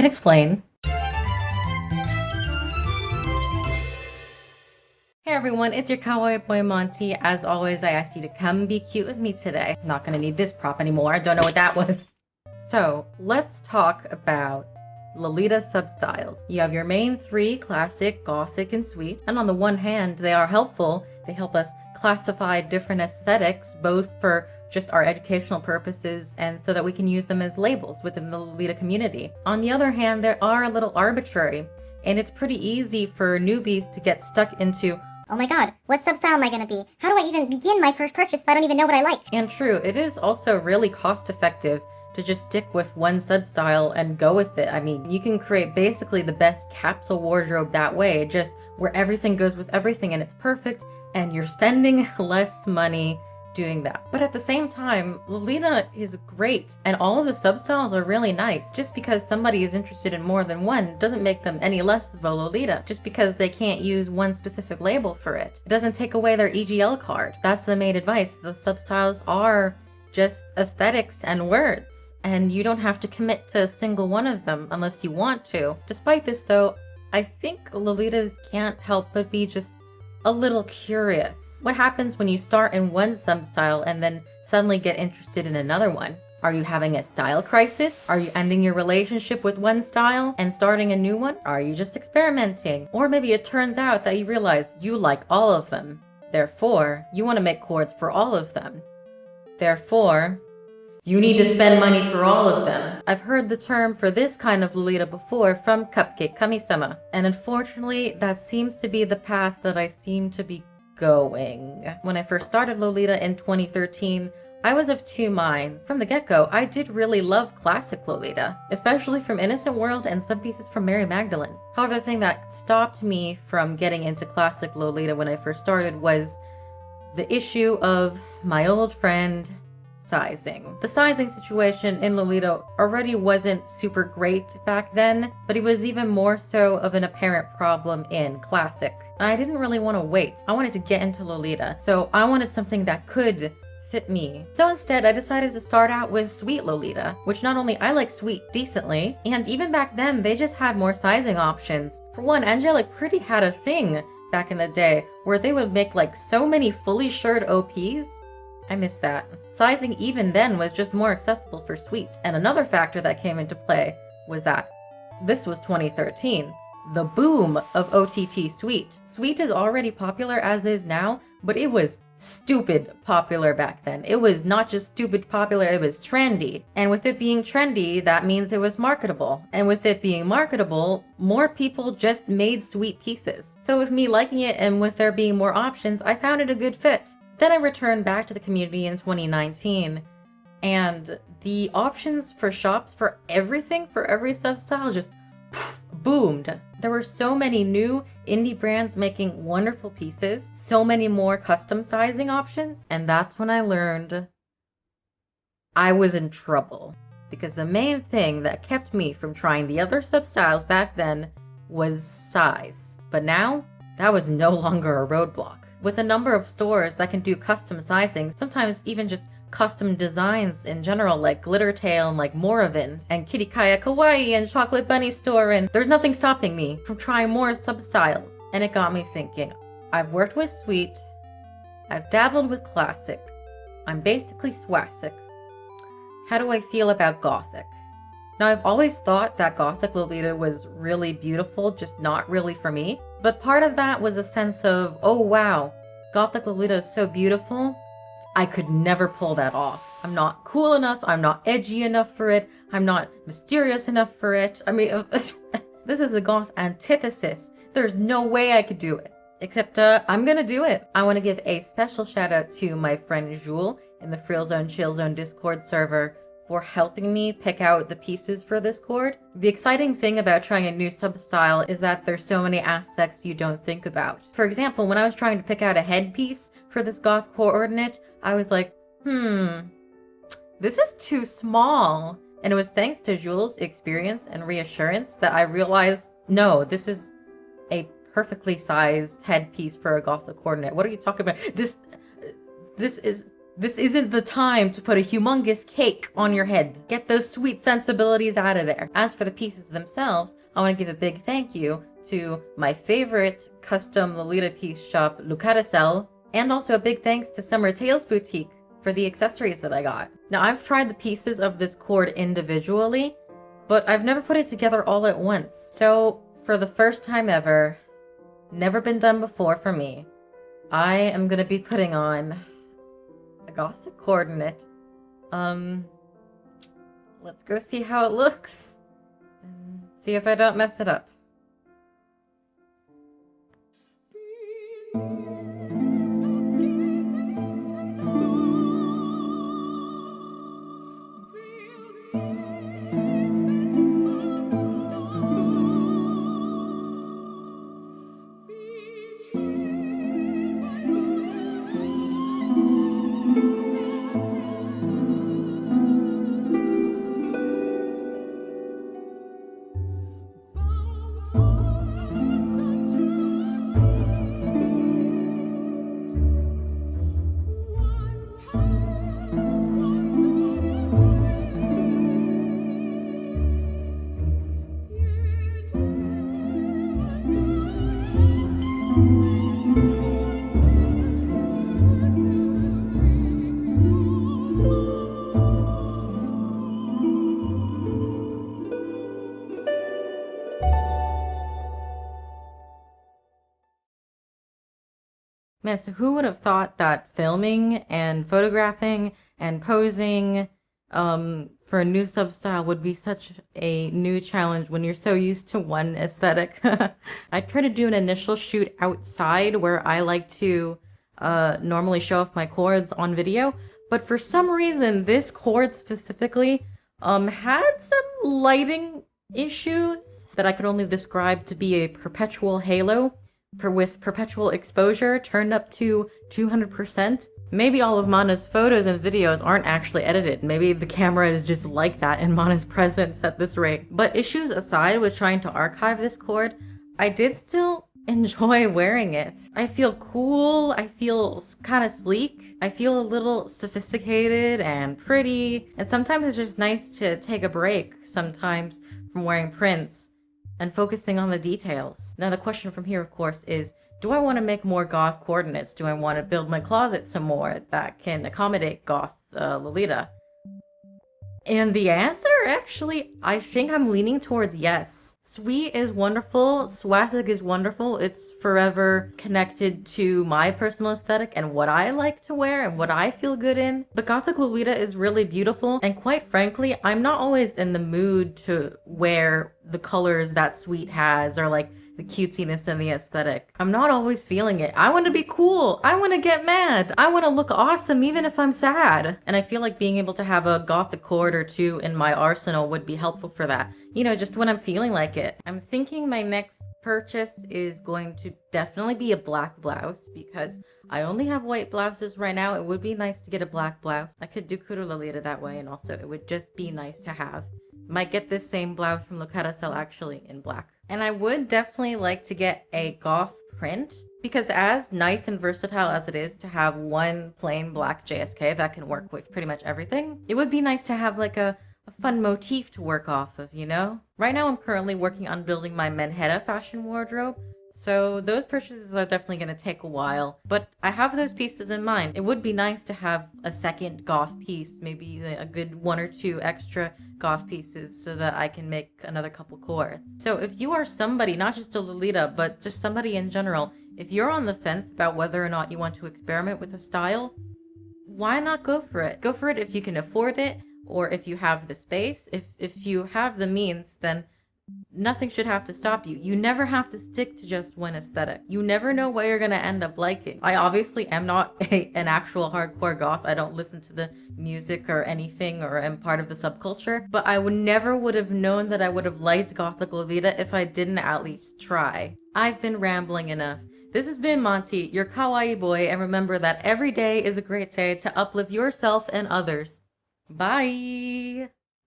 can explain. Hey everyone, it's your cowboy boy Monty. As always, I asked you to come be cute with me today. Not gonna need this prop anymore. I don't know what that was. So, let's talk about Lolita substyles. You have your main three, classic, gothic, and sweet. And on the one hand, they are helpful. They help us classify different aesthetics, both for just our educational purposes and so that we can use them as labels within the Lolita community. On the other hand, they are a little arbitrary, and it's pretty easy for newbies to get stuck into, oh my god, what substyle am I gonna be? How do I even begin my first purchase if I don't even know what I like? And true, it is also really cost effective to just stick with one substyle and go with it. I mean, you can create basically the best capsule wardrobe that way, just where everything goes with everything and it's perfect, and you're spending less money doing that. But at the same time, Lolita is great, and all of the substyles are really nice. Just because somebody is interested in more than one doesn't make them any less of a Lolita, just because they can't use one specific label for it. It doesn't take away their EGL card. That's the main advice. The substyles are just aesthetics and words, and you don't have to commit to a single one of them unless you want to. Despite this though, I think Lolitas can't help but be just a little curious. What happens when you start in one substyle and then suddenly get interested in another one? Are you having a style crisis? Are you ending your relationship with one style and starting a new one? Are you just experimenting? Or maybe it turns out that you realize you like all of them. Therefore, you want to make cords for all of them. Therefore, you need to spend money for all of them. I've heard the term for this kind of Lolita before from Cupcake Kami-sama, and unfortunately, that seems to be the path that I seem to be going. When I first started Lolita in 2013, I was of two minds. From the get-go, I did really love classic Lolita, especially from Innocent World and some pieces from Mary Magdalene. However, the thing that stopped me from getting into classic Lolita when I first started was the issue of my old friend sizing. The sizing situation in Lolita already wasn't super great back then, but it was even more so of an apparent problem in classic. I didn't really want to wait. I wanted to get into Lolita, so I wanted something that could fit me. So instead, I decided to start out with Sweet Lolita, which not only I like Sweet decently, and even back then, they just had more sizing options. For one, Angelic Pretty had a thing back in the day where they would make like so many fully shirred OPs. I miss that. Sizing even then was just more accessible for Sweet. And another factor that came into play was that this was 2013. The boom of OTT Sweet. Sweet is already popular as is now, but it was stupid popular back then. It was not just stupid popular, it was trendy. And with it being trendy, that means it was marketable. And with it being marketable, more people just made Sweet pieces. So with me liking it and with there being more options, I found it a good fit. Then I returned back to the community in 2019, and the options for shops for everything, for every substyle, just boomed. There were so many new indie brands making wonderful pieces, so many more custom sizing options, and that's when I learned I was in trouble. Because the main thing that kept me from trying the other substyles back then was size. But now, that was no longer a roadblock. With a number of stores that can do custom sizing, sometimes even just custom designs in general, like Glittertail and like Moravin and Kitty Kaya Kawaii and Chocolate Bunny Store, and there's nothing stopping me from trying more substyles. And it got me thinking, I've worked with Sweet, I've dabbled with Classic, I'm basically Swasic. How do I feel about Gothic? Now, I've always thought that Gothic Lolita was really beautiful, just not really for me. But part of that was a sense of, oh wow, Gothic Lolita is so beautiful, I could never pull that off. I'm not cool enough, I'm not edgy enough for it, I'm not mysterious enough for it. I mean, this is a goth antithesis. There's no way I could do it. Except, I'm gonna do it. I want to give a special shout out to my friend Jules in the Frill Zone Chill Zone Discord server for helping me pick out the pieces for this cord. The exciting thing about trying a new substyle is that there's so many aspects you don't think about. For example, when I was trying to pick out a headpiece for this goth coordinate, I was like, this is too small. And it was thanks to Jules' experience and reassurance that I realized, no, this is a perfectly sized headpiece for a gothic coordinate. What are you talking about? This This isn't the time to put a humongous cake on your head. Get those sweet sensibilities out of there. As for the pieces themselves, I want to give a big thank you to my favorite custom Lolita piece shop, Carrousel, and also a big thanks to Summer Tales Boutique for the accessories that I got. Now, I've tried the pieces of this cord individually, but I've never put it together all at once. So, for the first time ever, never been done before for me, I am gonna be putting on a Gothic coordinate. Let's go see how it looks and see if I don't mess it up. Man, so who would have thought that filming and photographing and posing for a new substyle would be such a new challenge when you're so used to one aesthetic? I try to do an initial shoot outside where I like to normally show off my chords on video, but for some reason this chord specifically had some lighting issues that I could only describe to be a perpetual halo with perpetual exposure turned up to 200%. Maybe all of Mana's photos and videos aren't actually edited. Maybe the camera is just like that in Mana's presence at this rate. But issues aside with trying to archive this cord, I did still enjoy wearing it. I feel cool, I feel kind of sleek, I feel a little sophisticated and pretty, and sometimes it's just nice to take a break sometimes from wearing prints and focusing on the details. Now the question from here, of course, is do I want to make more goth coordinates? Do I want to build my closet some more that can accommodate goth Lolita? And the answer, actually, I think I'm leaning towards yes. Sweet is wonderful, swastic is wonderful, it's forever connected to my personal aesthetic and what I like to wear and what I feel good in. But Gothic Lolita is really beautiful, and quite frankly, I'm not always in the mood to wear the colors that Sweet has or like the cutesiness and the aesthetic. I'm not always feeling it. I want to be cool. I want to get mad. I want to look awesome even if I'm sad. And I feel like being able to have a Gothic chord or two in my arsenal would be helpful for that. You know, just when I'm feeling like it. I'm thinking my next purchase is going to definitely be a black blouse because I only have white blouses right now. It would be nice to get a black blouse. I could do Kuru Lolita that way, and also it would just be nice to have. Might get this same blouse from Carrousel actually in black. And I would definitely like to get a goth print because as nice and versatile as it is to have one plain black JSK that can work with pretty much everything, it would be nice to have like a fun motif to work off of, you know? Right now I'm currently working on building my Menheta fashion wardrobe, so those purchases are definitely going to take a while, but I have those pieces in mind. It would be nice to have a second goth piece, maybe a good one or two extra goth pieces so that I can make another couple chords. So if you are somebody, not just a Lolita, but just somebody in general, if you're on the fence about whether or not you want to experiment with a style, why not go for it? Go for it if you can afford it, or if you have the space. If you have the means, then nothing should have to stop you. You never have to stick to just one aesthetic. You never know what you're going to end up liking. I obviously am not an actual hardcore goth. I don't listen to the music or anything or am part of the subculture, but I never would have known that I would have liked Gothic Lolita if I didn't at least try. I've been rambling enough. This has been Monty, your kawaii boy, and remember that every day is a great day to uplift yourself and others. Bye!